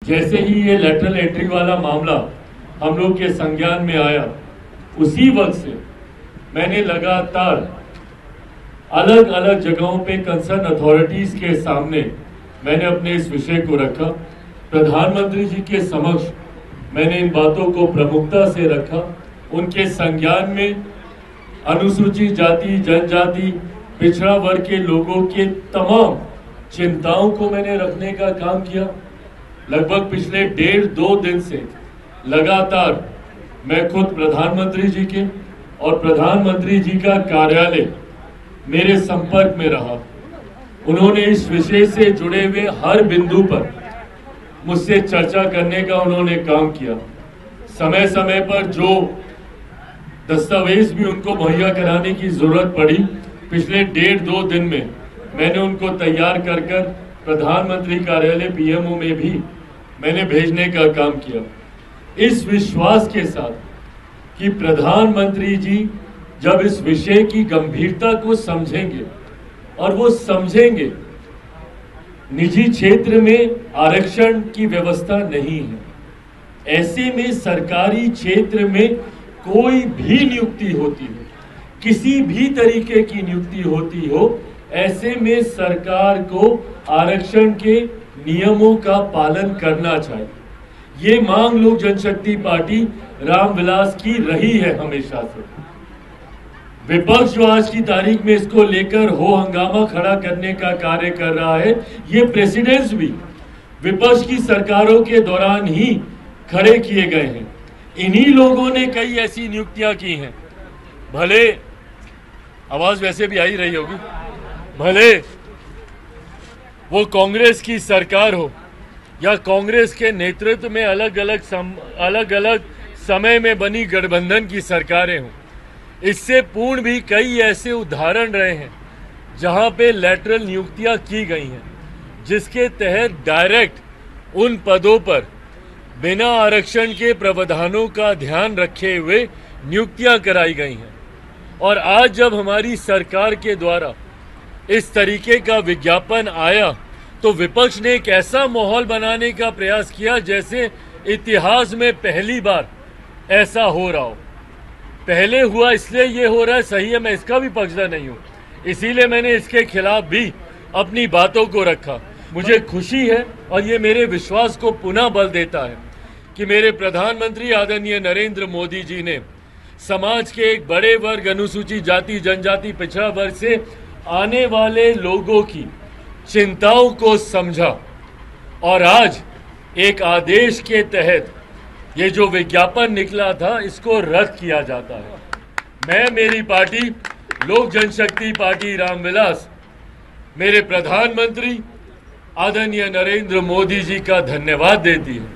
जैसे ही ये lateral entry वाला मामला हम लोग के संज्ञान में आया, उसी वक्त से मैंने लगातार अलग अलग जगहों पे कंसर्न अथॉरिटीज के सामने मैंने अपने इस विषय को रखा। प्रधानमंत्री जी के समक्ष मैंने इन बातों को प्रमुखता से रखा। उनके संज्ञान में अनुसूचित जाति, जनजाति, पिछड़ा वर्ग के लोगों के तमाम चिंताओं को मैंने रखने का काम किया। लगभग पिछले 1.5-2 दिन से लगातार मैं खुद प्रधानमंत्री जी के और प्रधानमंत्री जी का कार्यालय मेरे संपर्क में रहा। उन्होंने इस विषय से जुड़े हुए हर बिंदु पर मुझसे चर्चा करने का उन्होंने काम किया। समय समय पर जो दस्तावेज भी उनको मुहैया कराने की जरूरत पड़ी, पिछले 1.5-2 दिन में मैंने उनको तैयार कर प्रधानमंत्री कार्यालय पीएमओ में भी मैंने भेजने का काम किया, इस विश्वास के साथ कि प्रधानमंत्री जी जब इस विषय की गंभीरता को समझेंगे और वो समझेंगे निजी क्षेत्र में आरक्षण की व्यवस्था नहीं है, ऐसे में सरकारी क्षेत्र में कोई भी नियुक्ति होती हो, किसी भी तरीके की नियुक्ति होती हो, ऐसे में सरकार को आरक्षण के नियमों का पालन करना चाहिए। ये मांग लोक जनशक्ति पार्टी रामविलास की रही है हमेशा से। विपक्ष जो आज की तारीख में इसको लेकर हो हंगामा खड़ा करने का कार्य कर रहा है, ये प्रेसिडेंट्स भी विपक्ष की सरकारों के दौरान ही खड़े किए गए हैं। इन्हीं लोगों ने कई ऐसी नियुक्तियां की हैं, भले आवाज वैसे भी आ ही रही होगी, भले वो कांग्रेस की सरकार हो या कांग्रेस के नेतृत्व में अलग अलग समय में बनी गठबंधन की सरकारें हों। इससे पूर्ण भी कई ऐसे उदाहरण रहे हैं जहां पे लेटरल नियुक्तियां की गई हैं, जिसके तहत डायरेक्ट उन पदों पर बिना आरक्षण के प्रावधानों का ध्यान रखे हुए नियुक्तियां कराई गई हैं। और आज जब हमारी सरकार के द्वारा इस तरीके का विज्ञापन आया तो विपक्ष ने एक ऐसा माहौल बनाने का प्रयास किया जैसे इतिहास में पहली बार ऐसा हो रहा हो। पहले हुआ इसलिए ये हो रहा है, सही है, मैं इसका भी पक्षधर नहीं हूँ, इसीलिए मैंने इसके खिलाफ भी अपनी बातों को रखा। मुझे खुशी है और ये मेरे विश्वास को पुनः बल देता है कि मेरे प्रधानमंत्री आदरणीय नरेंद्र मोदी जी ने समाज के एक बड़े वर्ग, अनुसूचित जाति, जनजाति, पिछड़ा वर्ग से आने वाले लोगों की चिंताओं को समझा और आज एक आदेश के तहत ये जो विज्ञापन निकला था इसको रद्द किया जाता है। मैं, मेरी पार्टी लोक जनशक्ति पार्टी रामविलास, मेरे प्रधानमंत्री आदरणीय नरेंद्र मोदी जी का धन्यवाद देती है।